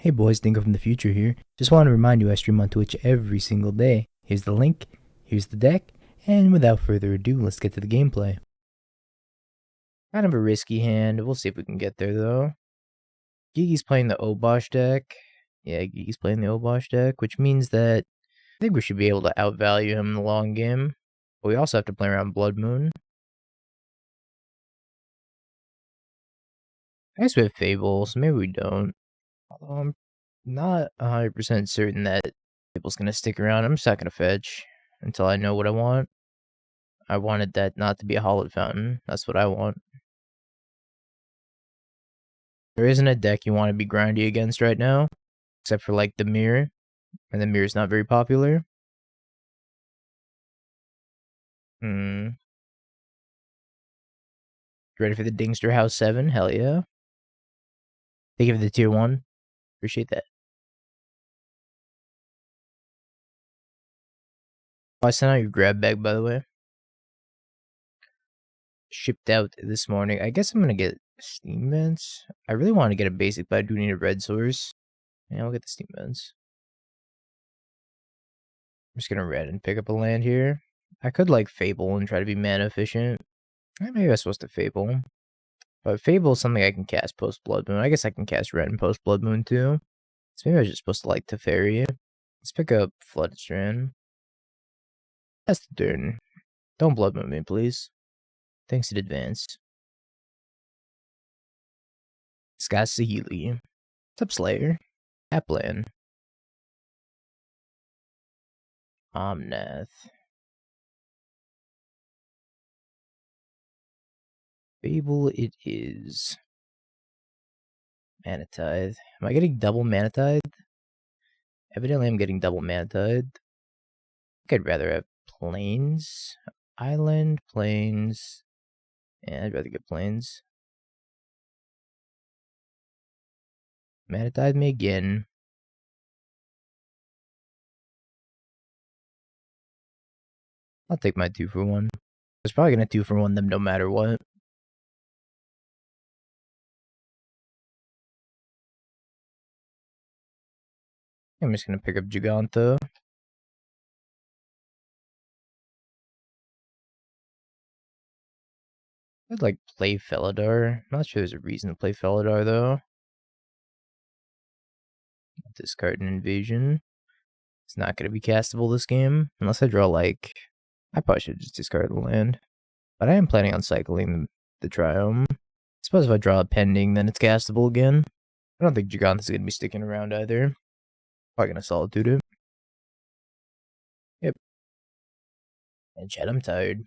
Hey boys, Dingo from the future here. Just want to remind you I stream on Twitch every single day. Here's the link, here's the deck, and without further ado, let's get to the gameplay. Kind of a risky hand. We'll see if we can get there though. Gigi's playing the Obosh deck. Yeah, Gigi's playing the Obosh deck, which means that I think we should be able to outvalue him in the long game. But we also have to play around Blood Moon. I guess we have Fable, so maybe we don't. Although I'm not 100% certain that Fable's gonna stick around. I'm just not gonna fetch until I know what I want. I wanted that not to be a Hallowed Fountain. That's what I want. There isn't a deck you want to be grindy against right now, except for like the Mirror, and the Mirror's not very popular. Ready for the Dingster House 7? Hell yeah. Thank you for the tier 1. Appreciate that. I sent out your grab bag, by the way. Shipped out this morning. I guess I'm gonna get Steam Vents. I really want to get a basic, but I do need a red source. Yeah, I'll get the Steam Vents. I'm just gonna red and pick up a land here. I could like Fable and try to be mana efficient. Maybe I'm supposed to Fable. But Fable is something I can cast post Blood Moon. I guess I can cast Red and post Blood Moon too. So maybe I was just supposed to like Teferi. Let's pick up Flooded Strand. That's the turn. Don't Blood Moon me, please. Thanks in advance. It's got Saheeli. What's up, Slayer? Applan. Omnath. Fable it is. Mana Tithe. Am I getting double Mana Tithe? Evidently I'm getting double Mana Tithe. I think I'd rather have Plains. Island, Plains. Yeah, I'd rather get Plains. Mana Tithe me again. I'll take my 2-for-1. I was probably gonna 2-for-1 them no matter what. I'm just gonna pick up Giganta. I'd like play Felidar. Not sure there's a reason to play Felidar though. Discard an Invasion. It's not gonna be castable this game unless I draw like. I probably should just discard the land, but I am planning on cycling the Triome. I suppose if I draw a Pending, then it's castable again. I don't think Giganta's gonna be sticking around either. Probably gonna Solitude it. Yep. And Chad, I'm tired.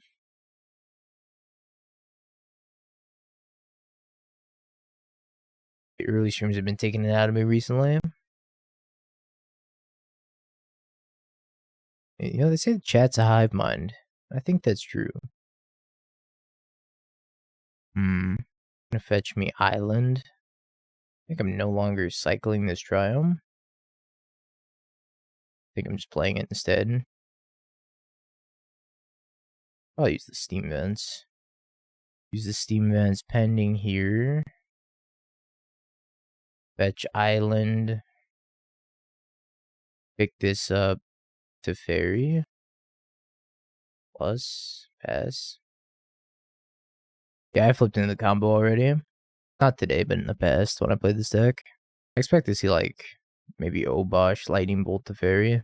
The early streams have been taking it out of me recently. You know, they say the chat's a hive mind. I think that's true. Gonna fetch me Island. I think I'm no longer cycling this Triome. I think I'm just playing it instead. I'll use the Steam Vents. Use the Steam Vents Pending here. Fetch Island. Pick this up. Teferi. Plus. Pass. Yeah, I flipped into the combo already. Not today, but in the past when I played this deck. I expect to see like maybe Obosh, Lightning Bolt Teferi.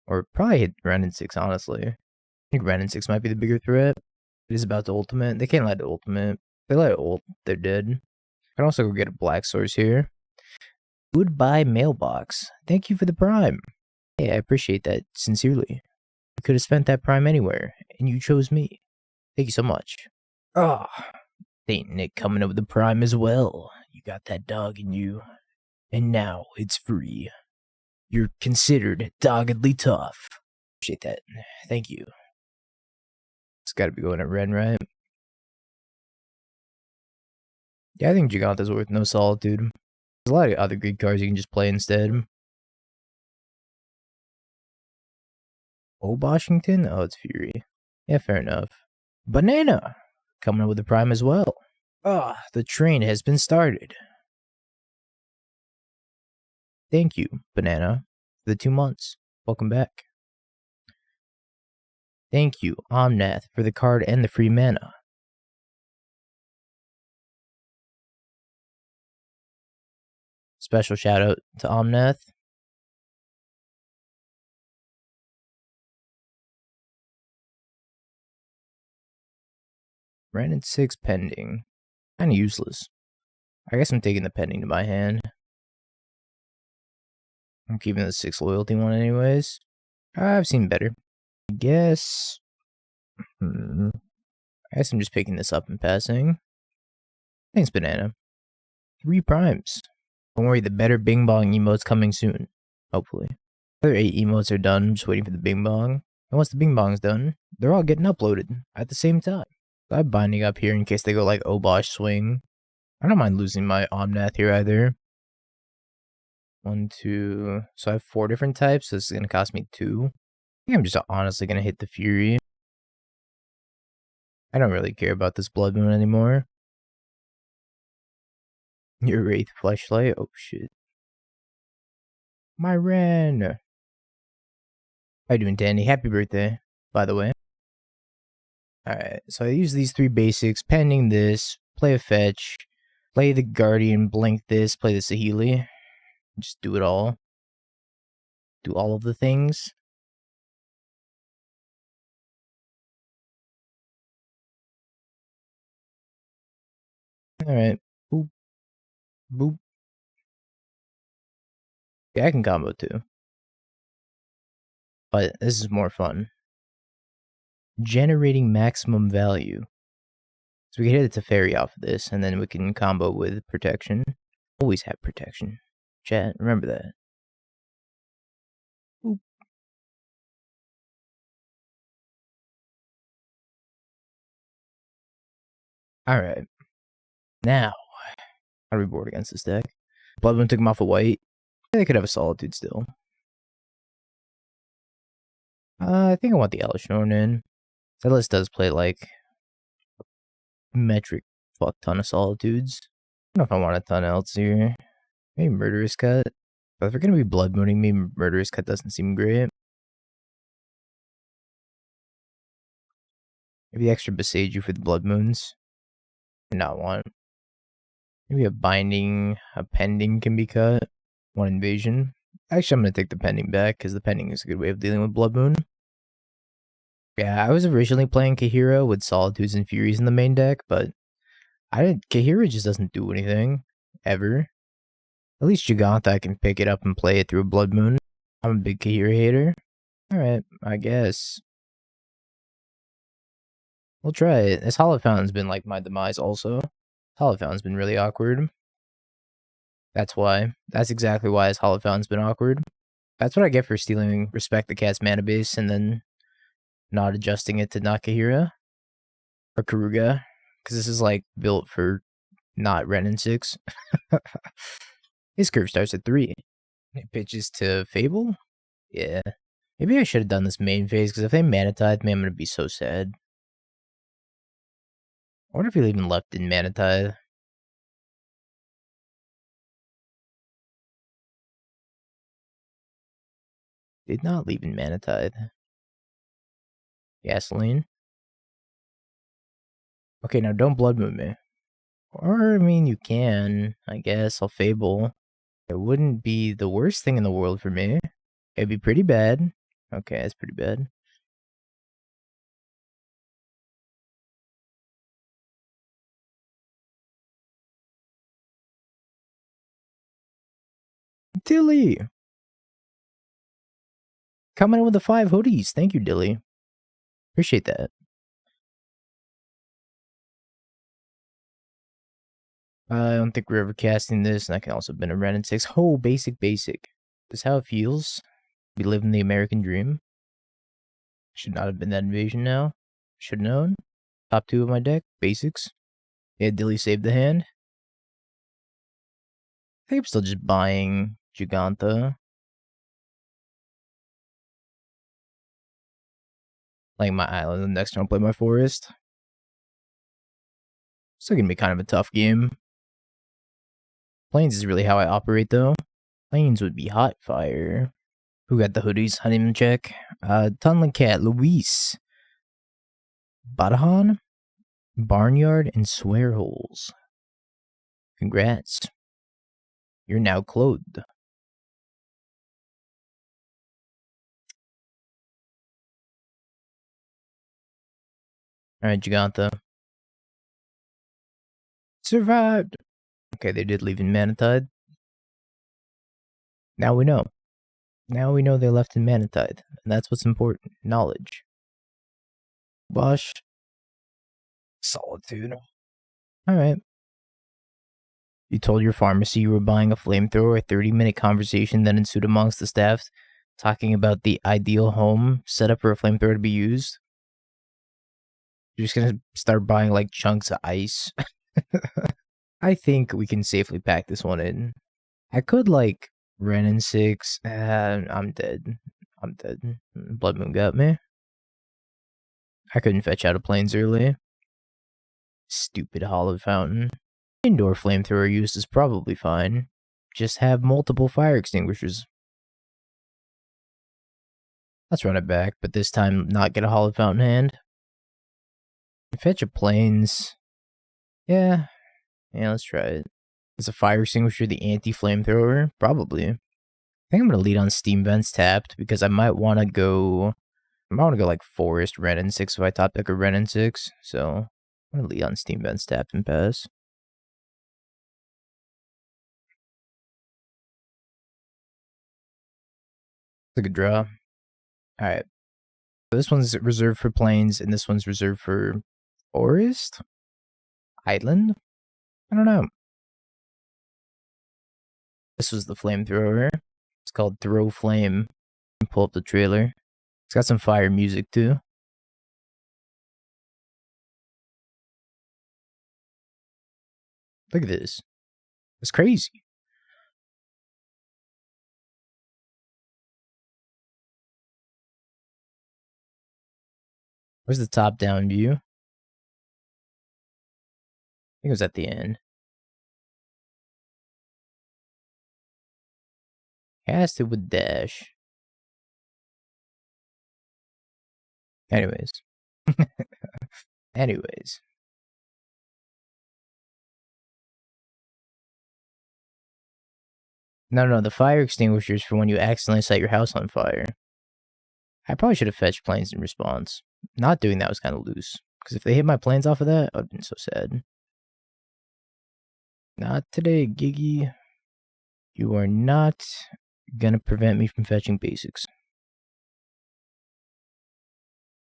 Or probably hit Wrenn and Six, honestly. I think Wrenn and Six might be the bigger threat. It is about to ultimate. They can't let it ultimate. If they let it ult, they're dead. I can also go get a black source here. Goodbye, mailbox. Thank you for the prime. Hey, I appreciate that sincerely. You could have spent that prime anywhere, and you chose me. Thank you so much. Oh, Saint Nick coming up with the prime as well. You got that dog in you. And now it's free. You're considered doggedly tough. Appreciate that. Thank you. It's gotta be going at Wrenn, right? Yeah, I think Giganta's worth no Solitude. There's a lot of other good cards you can just play instead. Oh, Washington? Oh, it's Fury. Yeah, fair enough. Banana! Coming up with the prime as well. Ah, the train has been started. Thank you, Banana, for the 2 months. Welcome back. Thank you, Omnath, for the card and the free mana. Special shout out to Omnath. Wrenn and Six pending. Kinda useless. I guess I'm taking the pending to my hand. I'm keeping the 6 loyalty one anyways. I've seen better. I guess I'm just picking this up and passing. Thanks, Banana. 3 primes. Don't worry, the better Bing Bong emote's coming soon. Hopefully. The other 8 emotes are done. I'm just waiting for the Bing Bong. And once the Bing Bong's done, they're all getting uploaded at the same time. So I'm binding up here in case they go like Obosh swing. I don't mind losing my Omnath here either. 1, 2. So I have 4 different types. So this is going to cost me 2. I think I'm just honestly going to hit the Fury. I don't really care about this Blood Moon anymore. Your Wraith Fleshlight. Oh shit. My Wrenn. How you doing, Danny? Happy birthday, by the way. Alright, so I use these 3 basics, pending this, play a fetch, play the Guardian, blink this, play the Saheeli. Just do it all. Do all of the things. Alright. Boop. Boop. Yeah, I can combo too. But this is more fun. Generating maximum value. So we can hit a Teferi off of this, and then we can combo with protection. Always have protection. Chat, remember that. Boop. Alright. Now, how do we board against this deck? Blood Moon took him off a white. They could have a Solitude still. I think I want the Elishnorn in. That list does play like metric fuck ton of Solitudes. I don't know if I want a ton else here. Maybe Murderous Cut. But if we're gonna be Blood Mooning me, Murderous Cut doesn't seem great. Maybe extra Boseiju for the Blood Moons. Not want. Maybe a Binding, a Pending can be cut. 1 Invasion. Actually, I'm gonna take the Pending back because the Pending is a good way of dealing with Blood Moon. Yeah, I was originally playing Kahira with Solitudes and Furies in the main deck, but Kahira just doesn't do anything. Ever. At least Zagoth, I can pick it up and play it through a Blood Moon. I'm a big Kahira hater. Alright, I guess. We'll try it. This Hallowed Fountain's been like my demise also. Hallowed Fountain's been really awkward. That's why. That's exactly why this Hallowed Fountain's been awkward. That's what I get for stealing Respect the Cat's mana base and then not adjusting it to Nakahira. Or Karuga. Because this is like built for not Wrenn and Six. His curve starts at 3. It pitches to Fable? Yeah. Maybe I should have done this main phase, because if they mana tithe me, I'm going to be so sad. I wonder if he even left in mana tithe. Did not leave in mana tithe. Gasoline. Okay, now don't Blood Moon me. Or, I mean, you can. I guess. I'll Fable. It wouldn't be the worst thing in the world for me. It'd be pretty bad. Okay, that's pretty bad. Dilly! Coming in with the 5 hoodies. Thank you, Dilly. Appreciate that. I don't think we're ever casting this, and that can also have been a Wrenn and Six. Oh, basic. This is how it feels. We live in the American dream. Should not have been that invasion now. Should have known. Top 2 of my deck. Basics. Yeah, Dilly saved the hand. I think I'm still just buying Giganta. Playing my island, and the next turn I'll play my forest. Still gonna be kind of a tough game. Plains is really how I operate though. Plains would be hot fire. Who got the hoodies? Honeyman check. Tunlin Cat, Luis, Badahan, Barnyard, and Swearholes. Congrats. You're now clothed. Alright, Giganta. Survived! Okay, they did leave in Manatide. Now we know. Now we know they left in Manatide, and that's what's important. Knowledge. Bosh. Solitude. Alright. You told your pharmacy you were buying a flamethrower. A 30-minute conversation then ensued amongst the staff, talking about the ideal home setup for a flamethrower to be used. You're just gonna start buying like chunks of ice. I think we can safely pack this one in. I could like Wrenn and Six. I'm dead. I'm dead. Blood Moon got me. I couldn't fetch out of Plains early. Stupid Hallowed Fountain. Indoor flamethrower use is probably fine. Just have multiple fire extinguishers. Let's run it back, but this time not get a Hallowed Fountain hand. Fetch a Plains. Yeah, let's try it. Is a fire extinguisher the anti-flamethrower? Probably. I think I'm gonna lead on Steam Vents tapped because I might want to go. Like Forest, Wrenn and Six if I top deck a Wrenn and Six. So I'm gonna lead on Steam Vents tapped and pass. It's a good draw. Alright. So this one's reserved for Plains and this one's reserved for Forest? Island? I don't know. This was the flamethrower. It's called Throw Flame. Pull up the trailer. It's got some fire music too. Look at this. It's crazy. Where's the top-down view? I think it was at the end. Cast it with dash. Anyways. Anyways. No, the fire extinguishers for when you accidentally set your house on fire. I probably should have fetched Plains in response. Not doing that was kind of loose. Because if they hit my Plains off of that, I would have been so sad. Not today, Giggy. You are not gonna prevent me from fetching basics.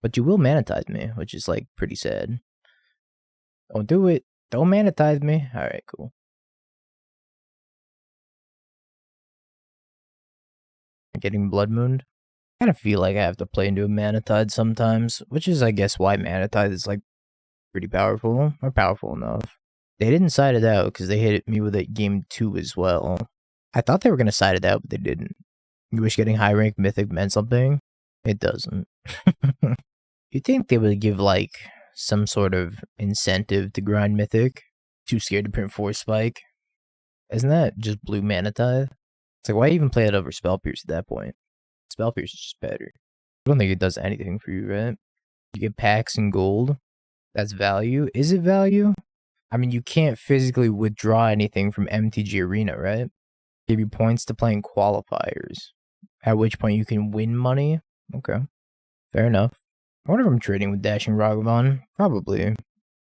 But you will manatize me, which is like pretty sad. Don't do it. Don't manatize me. Alright, cool. Getting Blood Mooned. I kind of feel like I have to play into a Manatide sometimes, which is, I guess, why Manatide is, like, pretty powerful, or powerful enough. They didn't side it out, because they hit me with it game 2 as well. I thought they were going to side it out, but they didn't. You wish getting high rank Mythic meant something? It doesn't. You'd think they would give, like, some sort of incentive to grind Mythic. Too scared to print Force Spike. Isn't that just blue Manatide? It's like, why even play it over Spell Pierce at that point? Spell Pierce is just better. I don't think it does anything for you, right? You get packs and gold. That's value. Is it value? I mean, you can't physically withdraw anything from MTG Arena, right? Give you points to playing qualifiers. At which point you can win money. Okay. Fair enough. I wonder if I'm trading with Dashing Ragavan. Probably.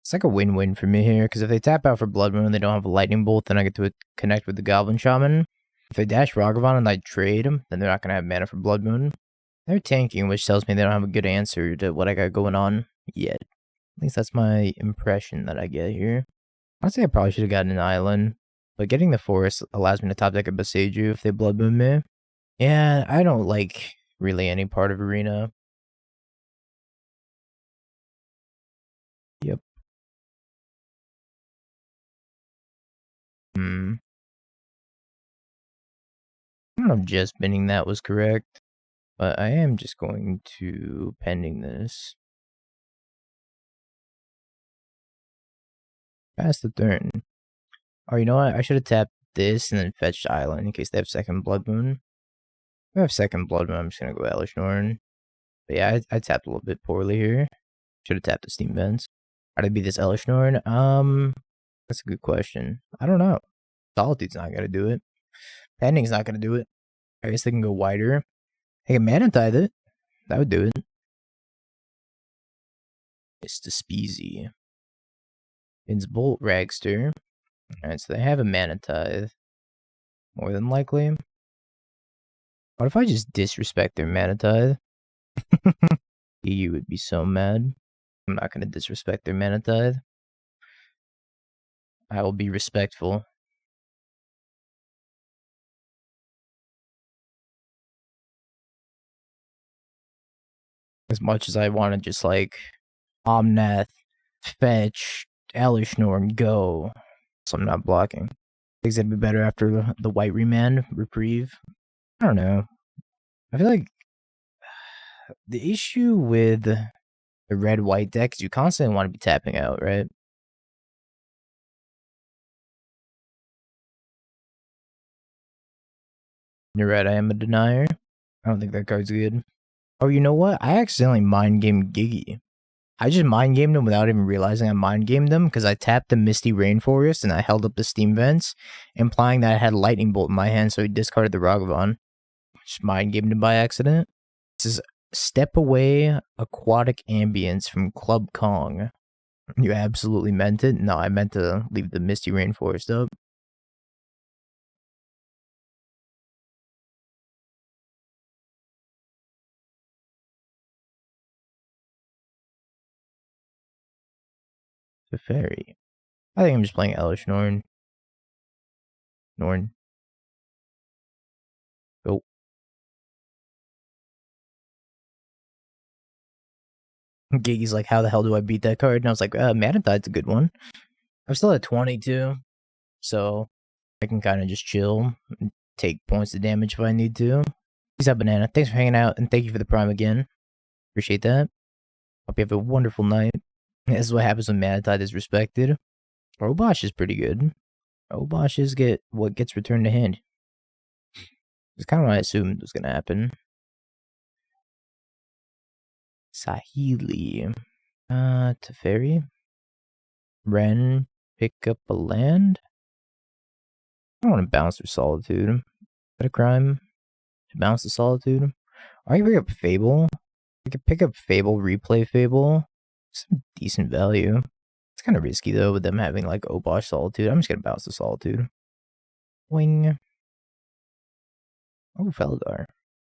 It's like a win-win for me here, because if they tap out for Blood Moon and they don't have a Lightning Bolt, then I get to connect with the Goblin Shaman. If they dash Ragavan and I trade them, then they're not going to have mana for Blood Moon. They're tanking, which tells me they don't have a good answer to what I got going on yet. At least that's my impression that I get here. Honestly, I probably should have gotten an island, but getting the forest allows me to top deck a Boseiju if they Blood Moon me. Yeah, I don't like really any part of Arena. Yep. I don't know if just spinning that was correct, but I am just going to pending this. Pass the turn. Oh, you know what? I should have tapped this and then fetch Island in case they have second Blood Moon. If I have second Blood Moon, I'm just gonna go Elesh Norn. But yeah, I tapped a little bit poorly here. Should have tapped the Steam Vents. How to beat this Elesh Norn? That's a good question. I don't know. Solitude's not gonna do it. Pending's not gonna do it. I guess they can go wider. They can Mana Tithe it. That would do it. It's the Speezy. It's Bolt Ragster. Alright, so they have a Mana Tithe. More than likely. What if I just disrespect their Mana Tithe? You would be so mad. I'm not gonna disrespect their Mana Tithe. I will be respectful. As much as I want to just like Omnath, fetch, Elesh Norn, go. So I'm not blocking. Things that'd be better after the white remand, reprieve. I don't know. I feel like the issue with the red-white deck is you constantly want to be tapping out, right? You're right, I am a denier. I don't think that card's good. Oh, you know what? I accidentally mind-gamed Giggy. I just mind-gamed him without even realizing I mind-gamed them because I tapped the Misty Rainforest and I held up the Steam Vents, implying that I had Lightning Bolt in my hand, so he discarded the Ragavan. Just mind-gamed him by accident. This is Step Away Aquatic Ambience from Club Kong. You absolutely meant it? No, I meant to leave the Misty Rainforest up. Teferi. I think I'm just playing Elesh Norn. Go. Giggy's like, how the hell do I beat that card? And I was like, Mana Tide's a good one. I'm still at 22, so I can kind of just chill and take points of damage if I need to. Peace out, Banana. Thanks for hanging out, and thank you for the prime again. Appreciate that. Hope you have a wonderful night. This is what happens when Mana Tide is respected. Obosh is pretty good. Oboshes get what gets returned to hand. It's kind of what I assumed was going to happen. Saheeli. Teferi. Wrenn, pick up a land. I don't want to bounce through Solitude. Is that a crime? To bounce the Solitude? I can pick up Fable. I could pick up Fable, replay Fable. Some decent value. It's kind of risky though with them having like Obosh Solitude. I'm just gonna bounce the Solitude. Wing. Oh, Felidar.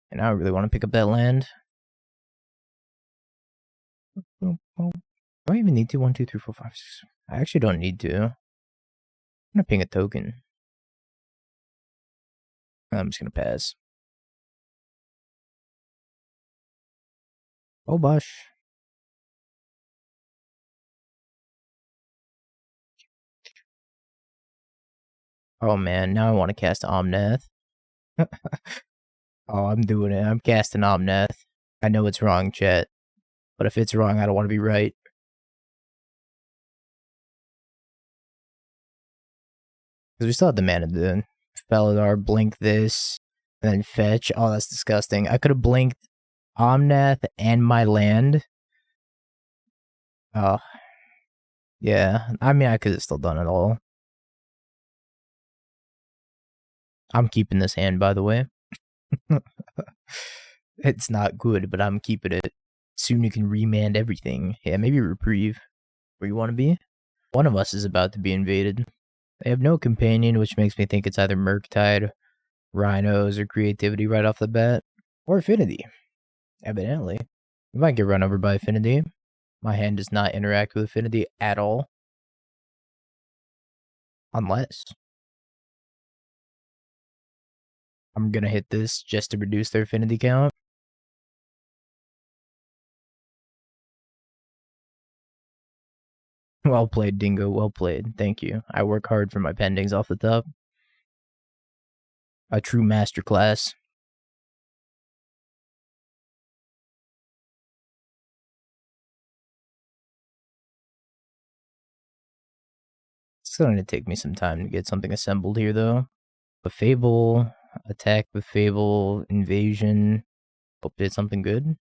And now I really want to pick up that land. Do I even need to? 1, 2, 3, 4, 5, 6. I actually don't need to. I'm gonna ping a token. I'm just gonna pass. Obosh. Oh man, now I want to cast Omnath. Oh, I'm doing it. I'm casting Omnath. I know it's wrong, chat. But if it's wrong, I don't want to be right. Because we still have the mana to Felidar, blink this, and then fetch. Oh, that's disgusting. I could have blinked Omnath and my land. Oh. Yeah, I mean, I could have still done it all. I'm keeping this hand, by the way. It's not good, but I'm keeping it. Soon you can remand everything. Yeah, maybe reprieve. Where you want to be? One of us is about to be invaded. They have no companion, which makes me think it's either Murktide, Rhinos, or Creativity right off the bat. Or Affinity. Evidently. We might get run over by Affinity. My hand does not interact with Affinity at all. Unless I'm gonna hit this just to reduce their Affinity count. Well played, Dingo. Well played. Thank you. I work hard for my pendings off the top. A true masterclass. Still gonna take me some time to get something assembled here, though. But Fable, attack with Fable, invasion. Hope did something good.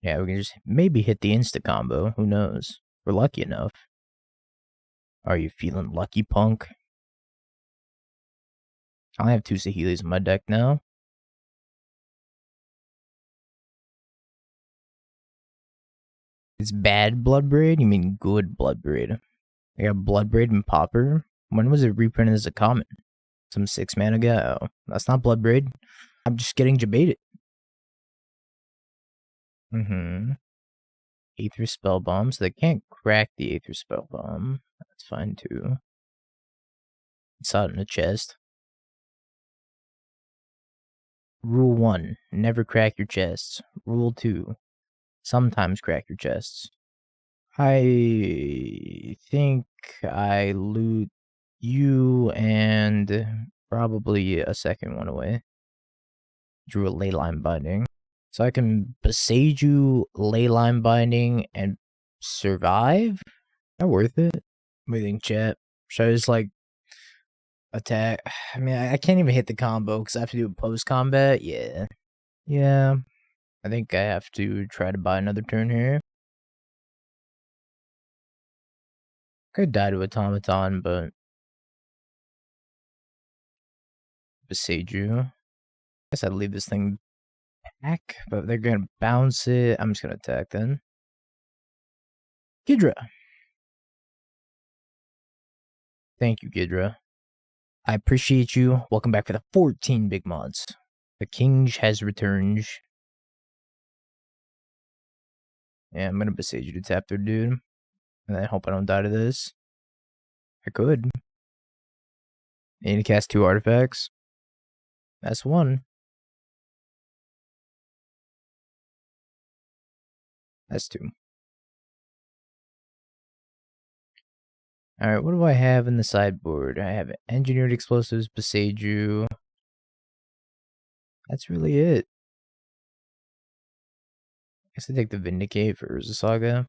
Yeah, we can just maybe hit the insta combo. Who knows? We're lucky enough. Are you feeling lucky, punk? I have 2 Saheelis in my deck now. It's bad Bloodbraid? You mean good Bloodbraid? I got Bloodbraid and Popper. When was it reprinted as a common? Some 6 mana ago. Oh, that's not Bloodbraid. I'm just getting debated. Aether Spell Bomb, so they can't crack the Aether Spell Bomb. That's fine too. It's out in the chest. Rule 1, never crack your chests. Rule 2, sometimes crack your chests. I think I loot you and probably a second one away. Drew a Leyline Binding. So I can Boseiju, Leyline Binding, and survive? Not worth it? What do you think, chat? Should I just, like, attack? I mean, I can't even hit the combo because I have to do a post-combat? Yeah. Yeah. I think I have to try to buy another turn here. Could die to Automaton, but Boseiju. Guess I'd leave this thing back, but they're gonna bounce it. I'm just gonna attack then. Ghidra. Thank you, Ghidra. I appreciate you. Welcome back for the 14 big mods. The king has returned. Yeah, I'm gonna Boseiju to tap their dude. And I hope I don't die to this. I could. I need to cast 2 artifacts. That's 1. That's 2. Alright, what do I have in the sideboard? I have Engineered Explosives, Boseiju. That's really it. I guess I take the Vindicate for Urza Saga.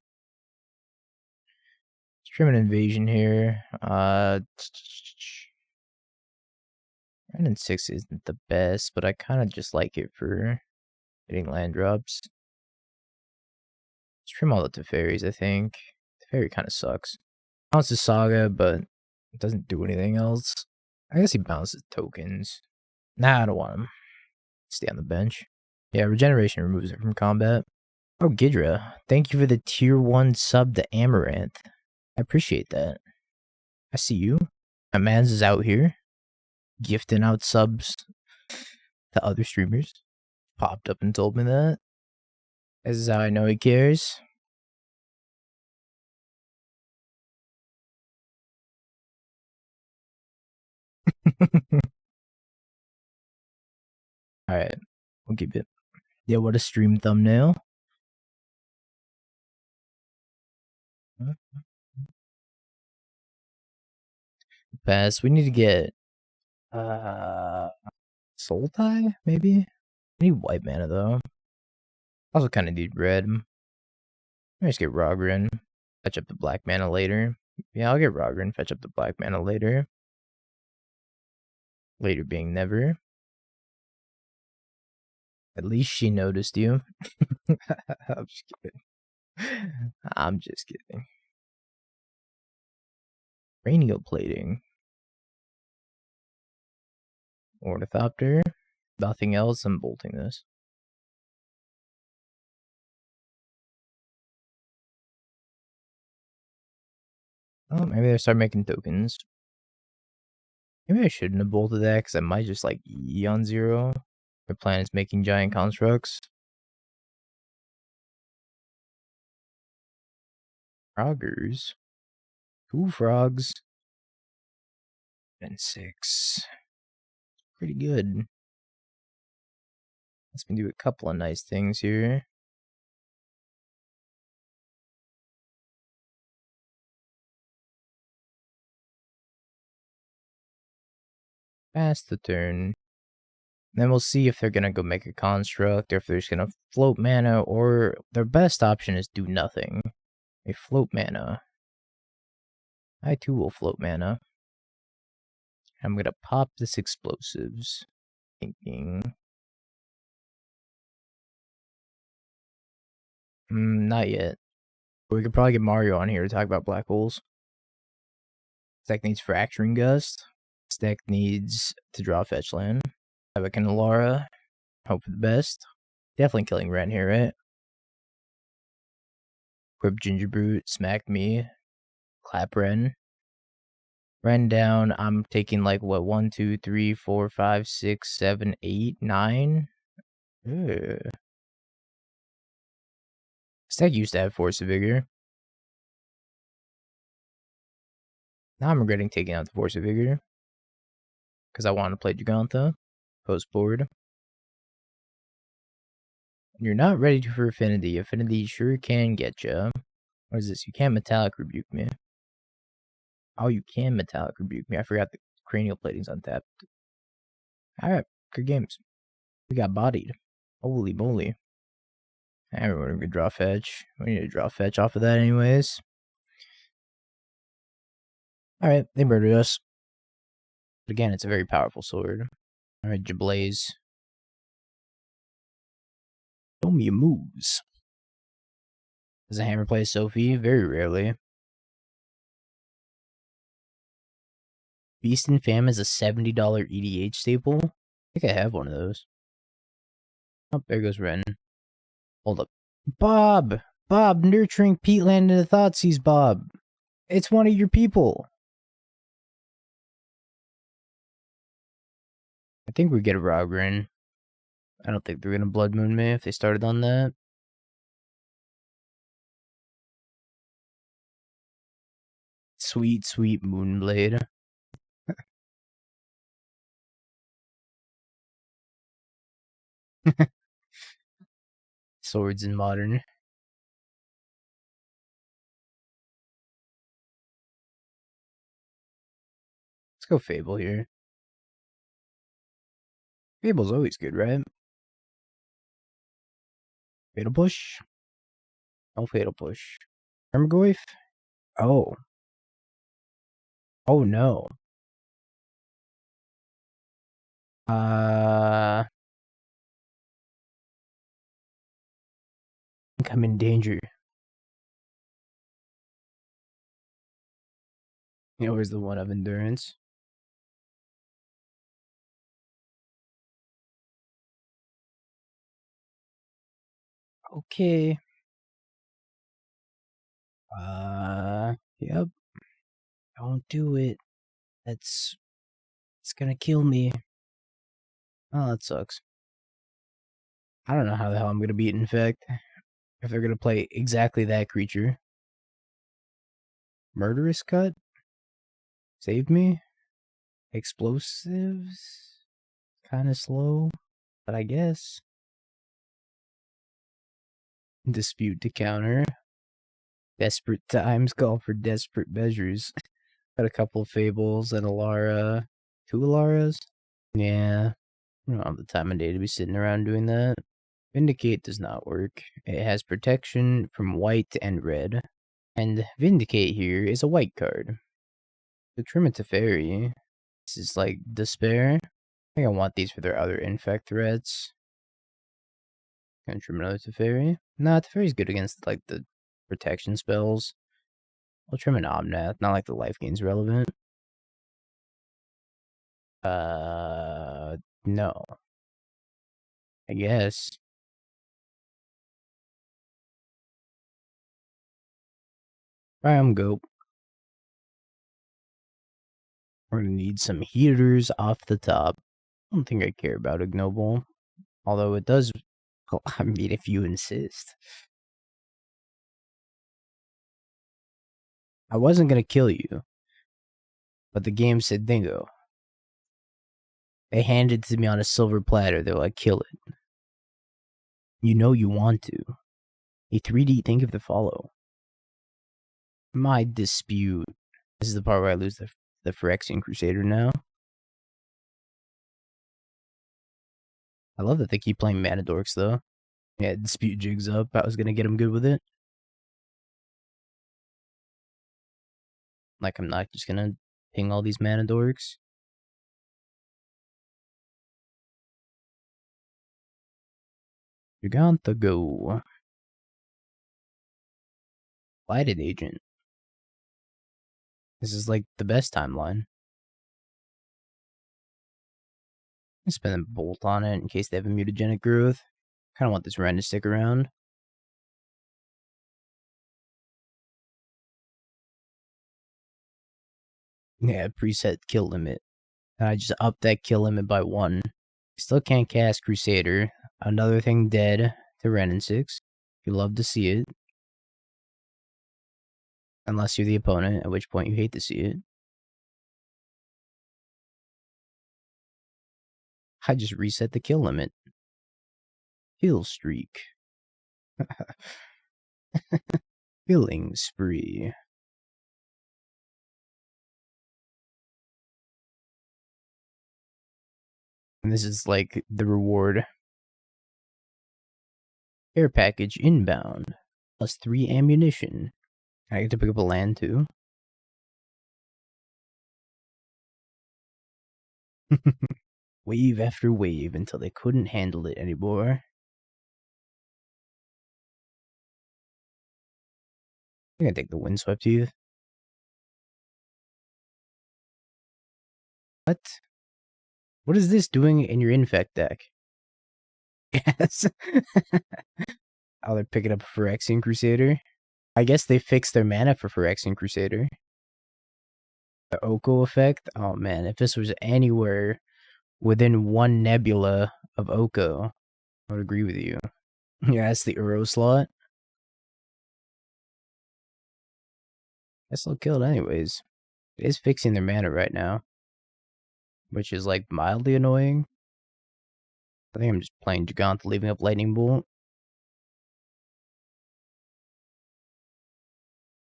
Trim an invasion here. Wrenn and Six isn't the best, but I kind of just like it for hitting land drops. Let's trim all the Teferis, I think. Teferi kind of sucks. Bounces Saga, but it doesn't do anything else. I guess he bounces tokens. Nah, I don't want him. Stay on the bench. Yeah, regeneration removes it from combat. Oh, Ghidra, thank you for the tier 1 sub to Amaranth. I appreciate that. I see you. My man's is out here, gifting out subs to other streamers. Popped up and told me that. This is how I know he cares. Alright, we'll keep it. Yeah, what a stream thumbnail. Pass. We need to get Soul Tie, maybe? I need white mana though. Also kinda need red. Let me just get Raugrin. Fetch up the black mana later. Yeah, I'll get Raugrin, fetch up the black mana later. Later being never. At least she noticed you. I'm just kidding. I'm just kidding. Cranial plating. Ornithopter. Nothing else. I'm bolting this. Oh, maybe I start making tokens. Maybe I shouldn't have bolted that because I might just like E on 0. My plan is making giant constructs. Froggers. 2 frogs. And 6. Pretty good. Let's do a couple of nice things here. Pass the turn. Then we'll see if they're gonna go make a construct, or if they're just gonna float mana, or their best option is do nothing. They float mana. I too will float mana. I'm gonna pop this explosives. Thinking. Not yet. We could probably get Mario on here to talk about black holes. This deck needs Fracturing Gust. This deck needs to draw fetch land. Have a Alara. Hope for the best. Definitely killing Wrenn here, right? Equip Gingerbrute, smack me. Clap Wrenn. Wrenn down. I'm taking like what? 1, 2, 3, 4, 5, 6, 7, 8, 9. This deck used to have Force of Vigor. Now I'm regretting taking out the Force of Vigor. Because I want to play Giganta. Post board. You're not ready for Affinity. Affinity sure can get you. What is this? You can't Metallic Rebuke me. Oh, you can Metallic Rebuke me. I forgot the Cranial Plating's untapped. Alright, good games. We got bodied. Holy moly. Everyone could draw fetch. We need to draw fetch off of that anyways. Alright, they murdered us. But again, it's a very powerful sword. Alright, Jablaze. Show me your moves. Does a hammer play Sophie? Very rarely. Beast and Fam is a $70 EDH staple. I think I have one of those. Oh, there goes Wrenn. Hold up. Bob! Bob, nurturing peatland into Thoughtseize, Bob. It's one of your people. I think we get a Raugrin. I don't think they're gonna Blood Moon me if they started on that. Sweet, sweet Moonblade. Swords in Modern. Let's go Fable here. Fable's always good, right? Fatal Push? No Fatal Push. Termagoyf? Oh. Oh no. I think I'm in danger. You know, where's the one of Endurance? Okay. Yep. Don't do it. It's gonna kill me. Oh, that sucks. I don't know how the hell I'm gonna beat Infect. If they're gonna play exactly that creature. Murderous Cut? Save me? Explosives? Kinda slow, but I guess. Dispute to counter. Desperate times call for desperate measures. Got a couple of Fables and Alara. 2 Alaras? Yeah. I don't have the time of day to be sitting around doing that. Vindicate does not work. It has protection from white and red. And Vindicate here is a white card. The Teferi. This is like Despair. I think I want these for their other Infect threats. Gonna trim another Teferi. Nah, Teferi's good against like the protection spells. I'll trim an Omnath, not like the life gain's relevant. No. I guess. I'm go. We're gonna need some heaters off the top. I don't think I care about Ignoble. Although it does. Well, I mean, if you insist. I wasn't gonna kill you. But the game said dingo. They handed it to me on a silver platter. They're like, kill it. You know you want to. A 3D think of the follow. My dispute. This is the part where I lose the Phyrexian Crusader now. I love that they keep playing Mana Dorks, though. Yeah, Dispute Jigs up. I was gonna get him good with it. Like, I'm not just gonna ping all these Mana Dorks. Giganta go. Lighted Agent. This is like the best timeline. I spend a bolt on it in case they have a mutagenic growth. Kind of want this Wrenn to stick around. Yeah, preset kill limit. And I just upped that kill limit by 1. Still can't cast Crusader. Another thing dead to Wrenn and Six. You love to see it. Unless you're the opponent, at which point you hate to see it. I just reset the kill limit. Kill streak. Killing spree. And this is like the reward. Air package inbound. Plus 3 ammunition. I get to pick up a land too. Wave after wave until they couldn't handle it anymore. I'm gonna take the Windswept Heath. What? What is this doing in your Infect deck? Yes. Oh, they're picking up a Phyrexian Crusader. I guess they fixed their mana for Phyrexian Crusader. The Oko effect? Oh man, if this was anywhere within 1 nebula of Oko, I would agree with you. Yeah, that's the Uro slot. I still killed anyways. It is fixing their mana right now, which is like mildly annoying. I think I'm just playing Gigant, leaving up Lightning Bolt.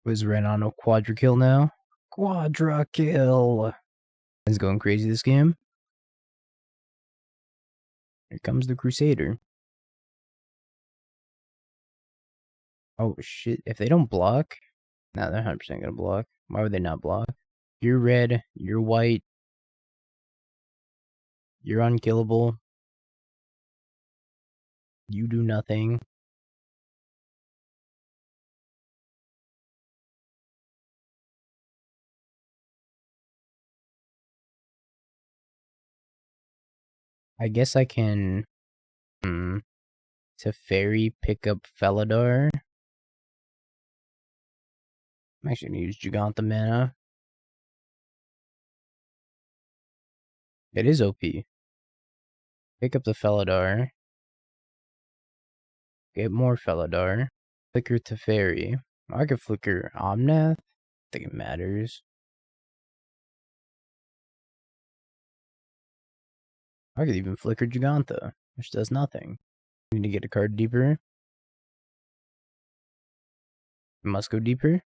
Was Wrenn on a quadra kill now? Quadra kill! It's going crazy this game. Here comes the Crusader. Oh shit, if they don't block... Nah, they're 100% gonna block. Why would they not block? You're red, you're white. You're unkillable. You do nothing. I guess I can... Teferi pick up Felidar. I'm actually gonna use Giganta mana. It is OP. Pick up the Felidar. Get more Felidar. Flicker Teferi. I could flicker Omnath. I think it matters. I could even flicker Giganta, which does nothing. Need to get a card deeper. Must go deeper.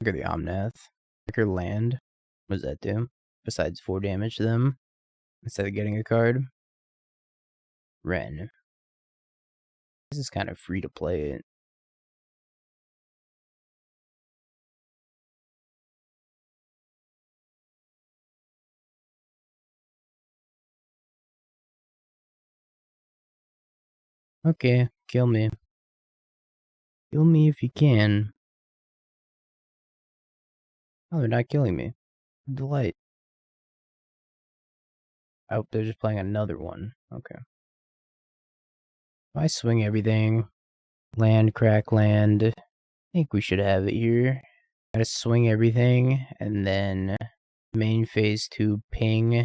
Look at the Omnath. Flicker land. What does that do? Besides 4 damage to them. Instead of getting a card. Wrenn. This is kind of free to play it. Okay, kill me. Kill me if you can. Oh, they're not killing me. Delight. I hope they're just playing another one. Okay. If I swing everything, land, crack, land, I think we should have it here. Gotta swing everything, and then main phase 2 ping,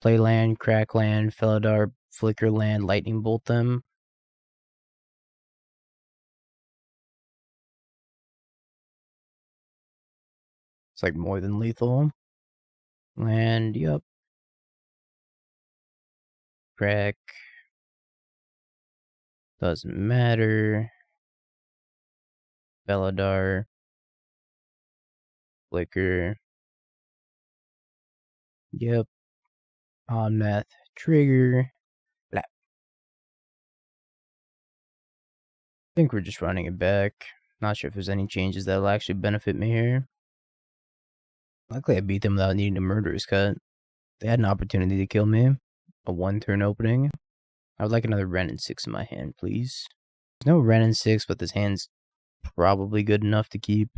play land, crack land, Felidar, flicker land, lightning bolt them. It's like more than lethal. Land, yup. Crack. Doesn't matter. Felidar. Flicker. Yep. Omnath. Trigger. Blah. I think we're just running it back. Not sure if there's any changes that'll actually benefit me here. Luckily, I beat them without needing a Murderous Cut. They had an opportunity to kill me. A 1-turn opening. I would like another Wrenn and Six in my hand, please. There's no Wrenn and Six, but this hand's probably good enough to keep.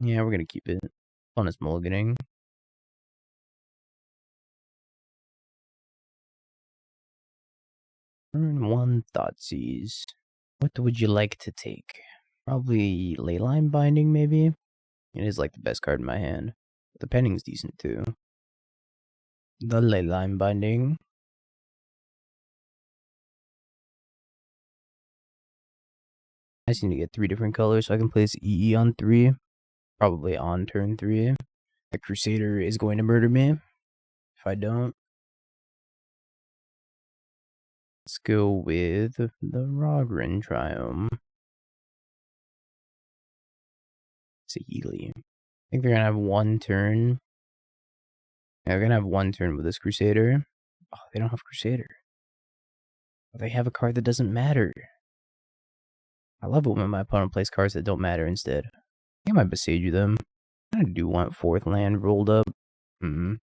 Yeah, we're gonna keep it. Fun as mulliganing. Turn 1 Thoughtseize. What would you like to take? Probably Leyline Binding, maybe? It is like the best card in my hand. The pending's decent too. The Leyline Binding. I just need to get 3 different colors so I can place EE on 3. Probably on turn 3. The Crusader is going to murder me if I don't. Let's go with the Raugrin Triome. Saheeli. I think they're gonna have 1 turn. Yeah, they're gonna have 1 turn with this Crusader. Oh, they don't have Crusader. They have a card that doesn't matter. I love it when my opponent plays cards that don't matter instead. I think I might Boseiju them. I do want 4th land rolled up. The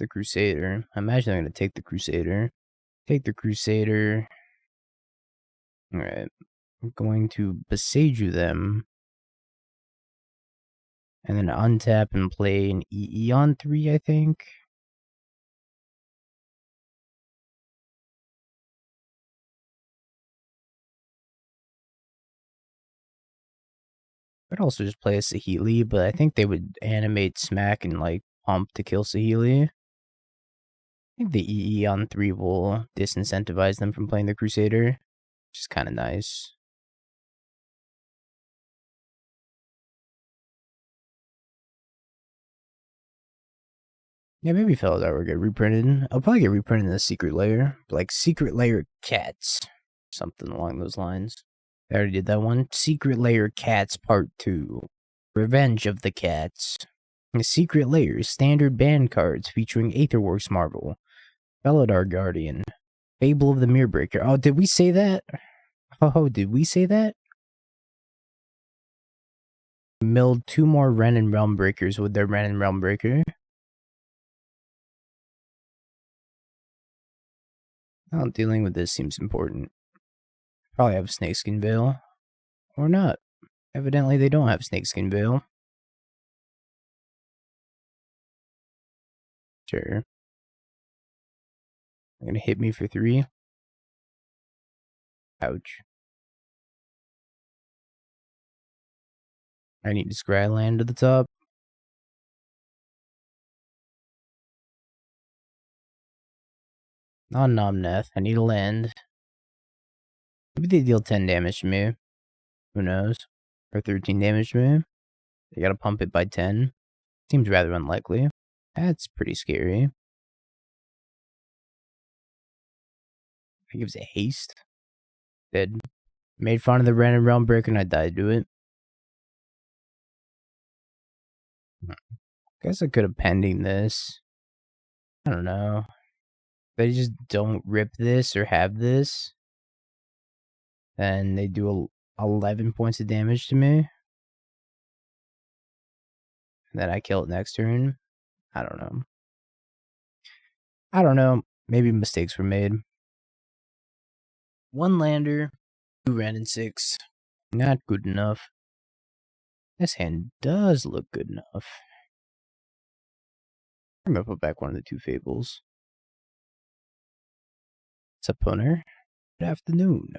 Crusader. I imagine I'm gonna take the Crusader. Take the Crusader. Alright. I'm going to Boseiju them. And then untap and play an EE on 3, I think. I'd also just play a Saheeli, but I think they would animate Smack and like pump to kill Saheeli. I think the EE on 3 will disincentivize them from playing the Crusader, which is kind of nice. Yeah, maybe Felidar will get reprinted. I'll probably get reprinted in the Secret Lair, like Secret Lair Cats, something along those lines. I already did that one. Secret Lair Cats Part 2. Revenge of the Cats. The Secret Lair standard band cards featuring Aetherworks Marvel, Felidar Guardian, Fable of the Mirrorbreaker. Oh, did we say that? Oh, did we say that? Milled 2 more Wrenn and Realm Breakers with their Wrenn and Realm Breaker. Oh, dealing with this seems important. Probably have Snakeskin Veil. Or not. Evidently they don't have Snakeskin Veil. Sure. They're gonna hit me for 3. Ouch. I need to scry land to the top. On Omnath, I need a land. Maybe they deal 10 damage to me. Who knows? Or 13 damage to me. They gotta pump it by 10. Seems rather unlikely. That's pretty scary. I gives it haste. Dead. Made fun of the Wrenn and Realm Breaker and I died to it. Guess I could have pending this. I don't know. They just don't rip this or have this. Then they do 11 points of damage to me. And then I kill it next turn. I don't know. I don't know. Maybe mistakes were made. 1 lander, 2 Wrenn and 6. Not good enough. This hand does look good enough. I'm gonna put back one of the 2 Fables. What's up, punter? Good afternoon.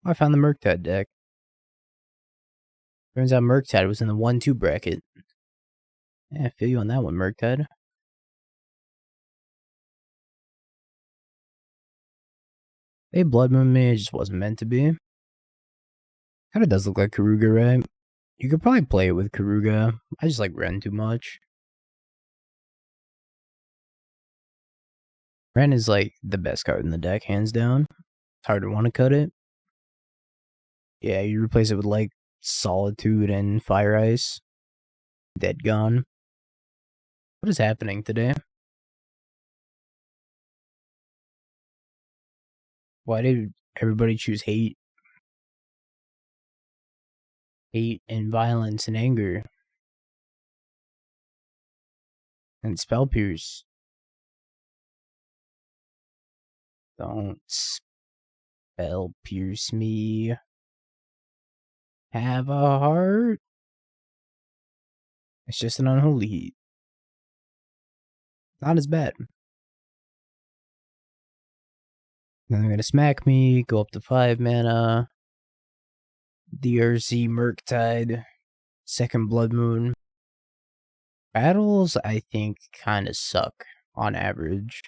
I found the Murktide deck. Turns out Murktide was in the 1-2 bracket. Yeah, I feel you on that one, Murktide. They Blood Moon me, it just wasn't meant to be. Kinda does look like Karuga, right? You could probably play it with Karuga. I just like Wrenn too much. Wrenn is like the best card in the deck, hands down. It's hard to want to cut it. Yeah, you replace it with like Solitude and Fire Ice. Dead gone. What is happening today? Why did everybody choose hate? Hate and violence and anger. And Spell Pierce. Don't spell pierce me. Have a heart. It's just an unholy heat. Not as bad. Then they're gonna smack me, go up to 5 mana. DRC Murktide. Second Blood Moon. Battles, I think, kind of suck on average.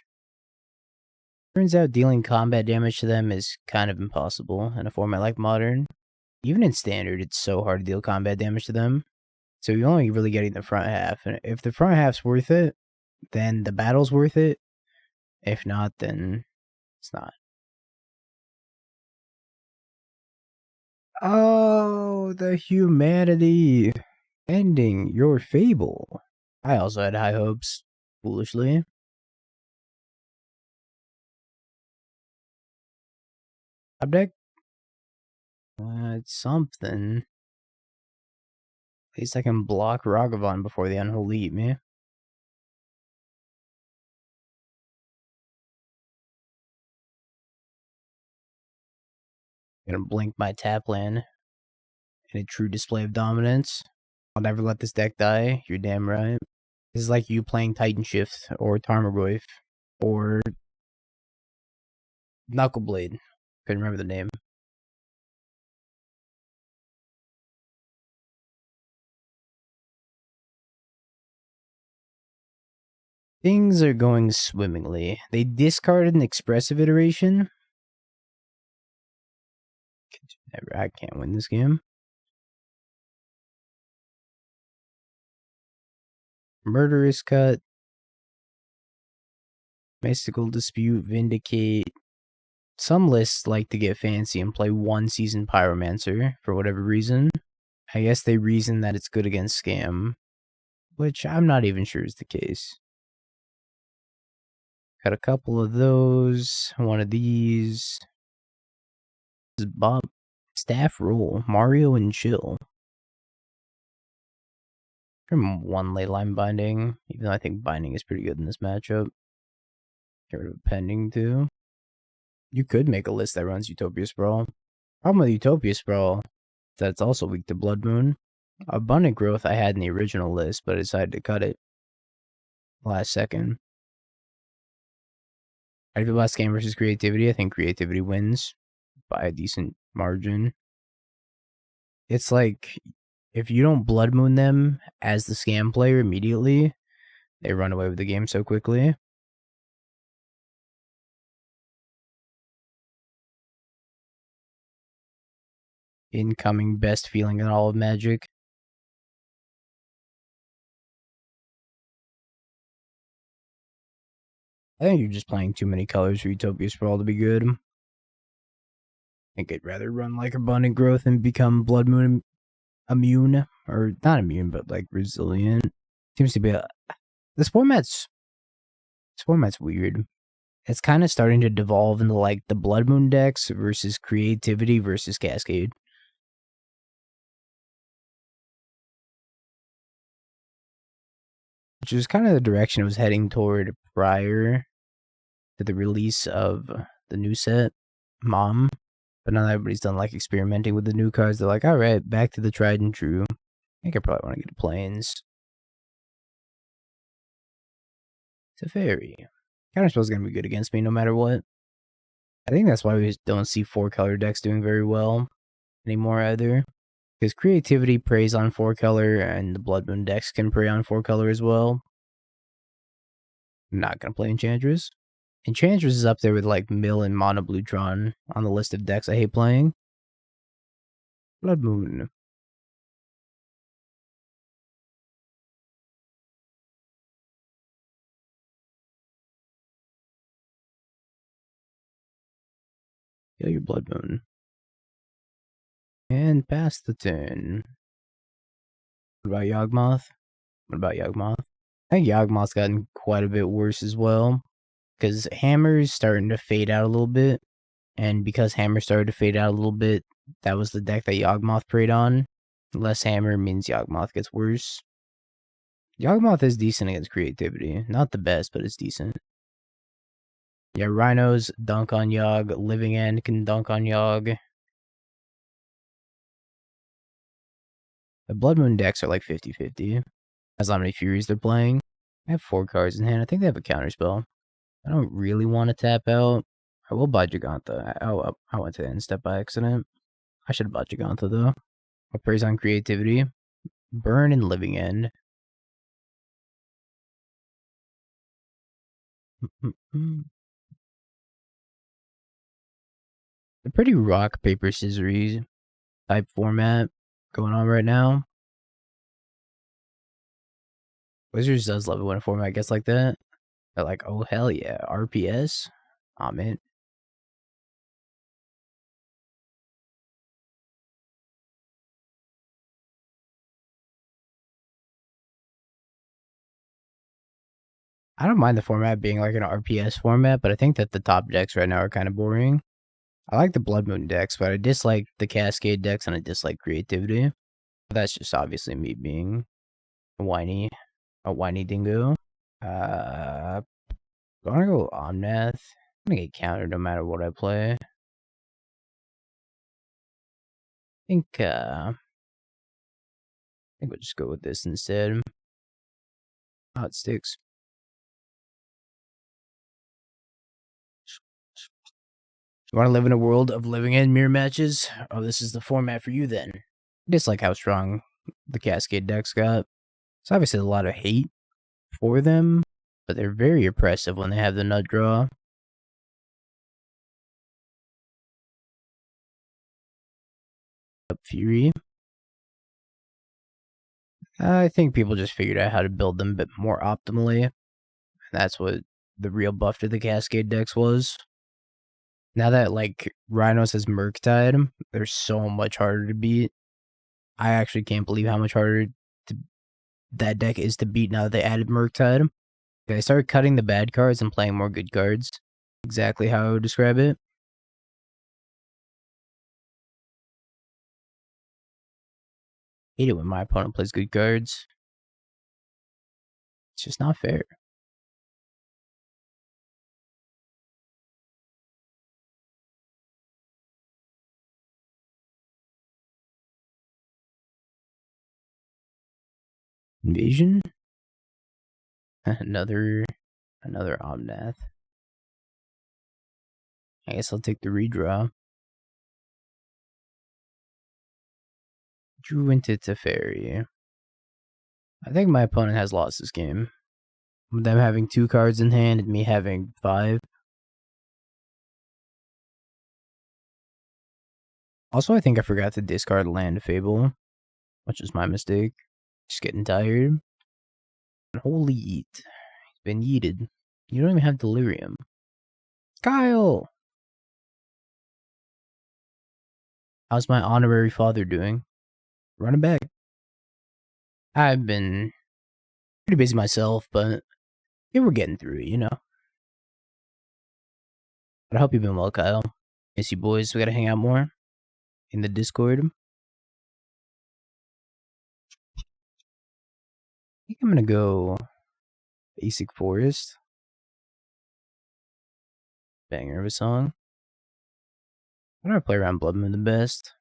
Turns out dealing combat damage to them is kind of impossible in a format like Modern. Even in Standard, it's so hard to deal combat damage to them. So you're only really getting the front half. And if the front half's worth it, then the battle's worth it. If not, then it's not. Oh, the humanity ending your Fable. I also had high hopes, foolishly. Top deck? It's something. At least I can block Ragavan before the Unholy eat me. Gonna blink my tap land in a true display of dominance. I'll never let this deck die. You're damn right. This is like you playing Titan Shift or Tarmogoyf or Knuckleblade. Couldn't remember the name. Things are going swimmingly. They discarded an expressive iteration. I can't win this game. Murderous Cut. Mystical Dispute, Vindicate. Some lists like to get fancy and play one season Pyromancer for whatever reason. I guess they reason that it's good against Scam, which I'm not even sure is the case. Got a couple of those, one of these. This is Bob Staff Roll, Mario and Chill. From one Leyline Binding, even though I think Binding is pretty good in this matchup. Get rid of Pending too. You could make a list that runs Utopia Sprawl. Problem with Utopia Sprawl is that it's also weak to Blood Moon. Abundant Growth I had in the original list, but I decided to cut it last second. I feel about Scam versus Creativity. I think Creativity wins by a decent margin. It's like, if you don't Blood Moon them as the Scam player immediately, they run away with the game so quickly. Incoming best feeling in all of Magic. I think you're just playing too many colors for Utopia Sprawl to be good. I think I'd rather run like Abundant Growth and become Blood Moon immune, or not immune, but like resilient. Seems to be this format's weird. It's kind of starting to devolve into like the Blood Moon decks versus Creativity versus Cascade. Which is kind of the direction it was heading toward prior to the release of the new set, Mom. But now that everybody's done like experimenting with the new cards, they're like, alright, back to the tried and true. I think I probably want to get to Plains. Teferi. Counterspell's gonna be good against me no matter what. I think that's why we don't see 4-color decks doing very well anymore either. Because Creativity preys on 4-color, and the Blood Moon decks can prey on 4-color as well. I'm not gonna play Enchantress. Enchantress is up there with like Mill and Mono Bluetron on the list of decks I hate playing. Blood Moon. Kill your Blood Moon. And pass the turn. What about Yawgmoth? I think Yawgmoth's gotten quite a bit worse as well. Because Hammer's starting to fade out a little bit. And because Hammer started to fade out a little bit, that was the deck that Yawgmoth preyed on. Less Hammer means Yawgmoth gets worse. Yawgmoth is decent against creativity. Not the best, but it's decent. Yeah, Rhinos dunk on Yawg. Living End can dunk on Yawg. The Blood Moon decks are like 50-50. That's how many Furies they're playing. I have 4 cards in hand. I think they have a counterspell. I don't really want to tap out. I will buy Giganta. I went to end step by accident. I should have bought Giganta though. I'll praise on creativity. Burn and Living End. The pretty rock, paper, scissors type format going on right now. Wizards does love it when a format gets like that. They're like, oh hell yeah, RPS? Aw, man. I don't mind the format being like an RPS format, but I think that the top decks right now are kind of boring. I like the Blood Moon decks, but I dislike the Cascade decks and I dislike creativity. But that's just obviously me being a whiny dingo. I'm gonna go Omnath. I'm gonna get countered no matter what I play. I think we'll just go with this instead. Oh, it sticks. You want to live in a world of living in mirror matches? Oh, this is the format for you then. I dislike how strong the Cascade decks got. It's obviously a lot of hate for them, but they're very oppressive when they have the nut draw. Up Fury. I think people just figured out how to build them a bit more optimally. And that's what the real buff to the Cascade decks was. Now that, like, Rhinos has Murktide, they're so much harder to beat. I actually can't believe how much harder that deck is to beat now that they added Murktide. They started cutting the bad cards and playing more good cards. Exactly how I would describe it. Hate it when my opponent plays good cards. It's just not fair. Invasion? another Omnath. I guess I'll take the redraw. Drew into Teferi. I think my opponent has lost this game. With them having 2 cards in hand and me having 5. Also, I think I forgot to discard land Fable, which is my mistake. Just getting tired. Holy yeet. He's been yeeted. You don't even have Delirium. Kyle! How's my honorary father doing? Running back. I've been pretty busy myself, but yeah, we're getting through it, you know. But I hope you've been well, Kyle. Miss you boys. We gotta hang out more in the Discord. I think I'm gonna go Basic Forest. Banger of a song. I don't play around Blood Moon the best.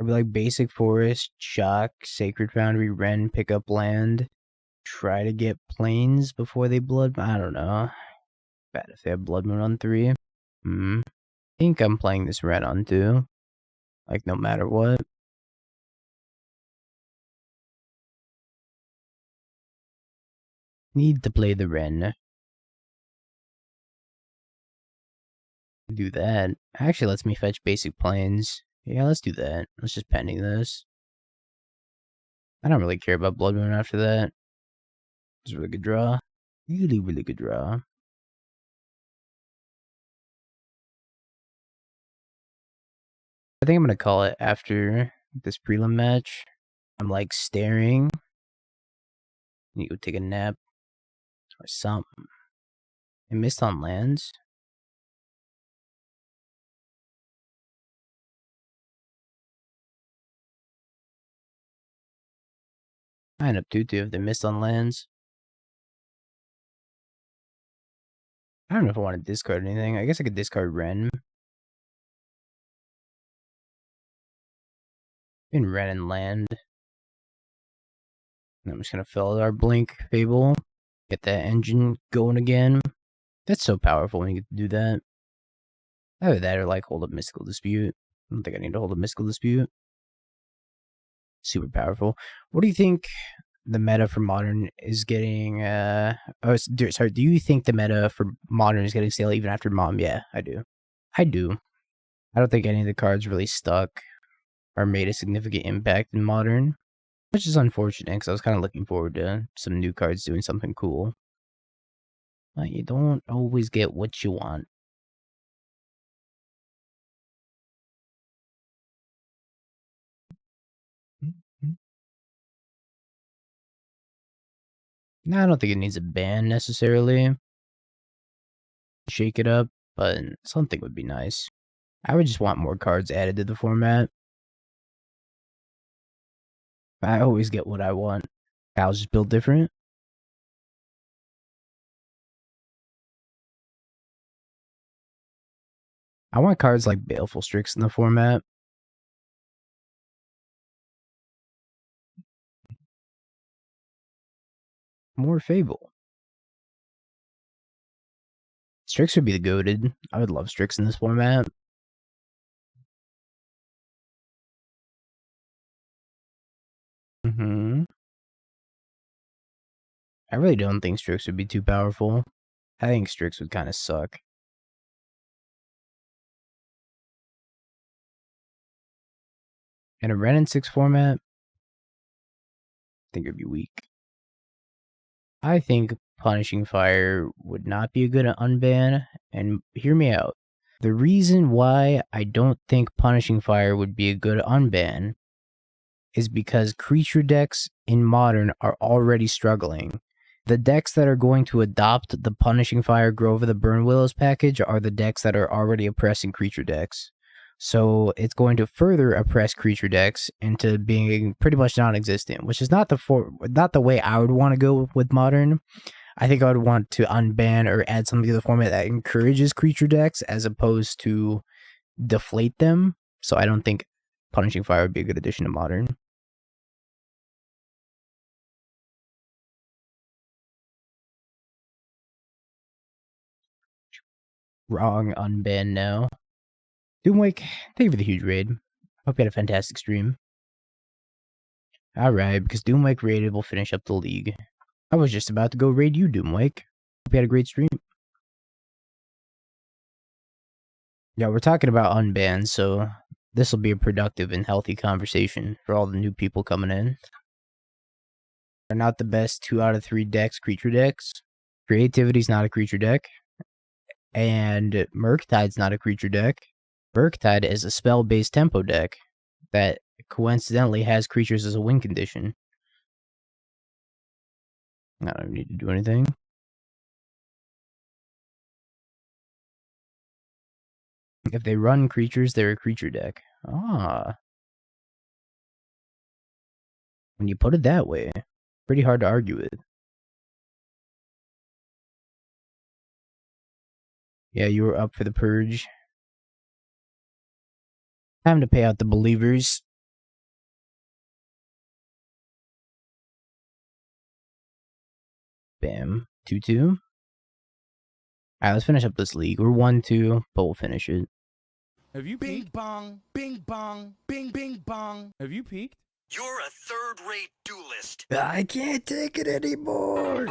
I'd be like Basic Forest, Shock, Sacred Foundry, Wrenn, pick up land. Try to get planes before they blood. I don't know. Bad if they have Blood Moon on 3. I think I'm playing this Wrenn on 2. Like, no matter what. Need to play the Wrenn. Do that. Actually lets me fetch basic planes. Yeah, let's do that. Let's just pending this. I don't really care about Blood Moon after that. It's a really good draw. Really, really good draw. I think I'm gonna call it after this prelim match. I'm like staring. You go take a nap or something. I missed on lands. I end up 2-2 if they missed on lands. I don't know if I want to discard anything. I guess I could discard Wrenn. In Wrenn and land. And I'm just gonna Felidar Blink Fable. Get that engine going again. That's so powerful when you get to do that. Either that or like hold up Mystical Dispute. I don't think I need to hold a Mystical Dispute. Super powerful. What do you think the meta for Modern is getting? Sorry. Do you think the meta for Modern is getting stale even after Mom? Yeah, I do. I don't think any of the cards really stuck or made a significant impact in Modern, which is unfortunate because I was kind of looking forward to some new cards doing something cool. But you don't always get what you want. No, I don't think it needs a ban necessarily. Shake it up, but something would be nice. I would just want more cards added to the format. I always get what I want. I'll just build different. I want cards like Baleful Strix in the format. More Fable. Strix would be the goated. I would love Strix in this format. I really don't think Strix would be too powerful. I think Strix would kind of suck. In a Wrenn and Six format, I think it would be weak. I think Punishing Fire would not be a good unban, and hear me out. The reason why I don't think Punishing Fire would be a good unban is because creature decks in Modern are already struggling. The decks that are going to adopt the Punishing Fire Grove of the Burn Willows package are the decks that are already oppressing creature decks. So it's going to further oppress creature decks into being pretty much non-existent, which is not the way I would want to go with Modern. I think I would want to unban or add something to the format that encourages creature decks as opposed to deflate them. So I don't think Punishing Fire would be a good addition to Modern. Wrong, unban now. Doomwake, thank you for the huge raid. Hope you had a fantastic stream. Alright, because Doomwake raided will finish up the league. I was just about to go raid you, Doomwake. Hope you had a great stream. Yeah, we're talking about unbans, so this will be a productive and healthy conversation for all the new people coming in. They're not the best 2 out of 3 decks, creature decks. Creativity's not a creature deck. And Murktide's not a creature deck. Murktide is a spell-based tempo deck that coincidentally has creatures as a win condition. I don't need to do anything. If they run creatures, they're a creature deck. Ah. When you put it that way, pretty hard to argue with. Yeah, you were up for the purge. Time to pay out the believers. Bam. 2-2. Alright, let's finish up this league. We're 1-2, but we'll finish it. Have you Bing peeked? bong, bing bong, bing bing bong. Have you peeked? You're a third-rate duelist. I can't take it anymore.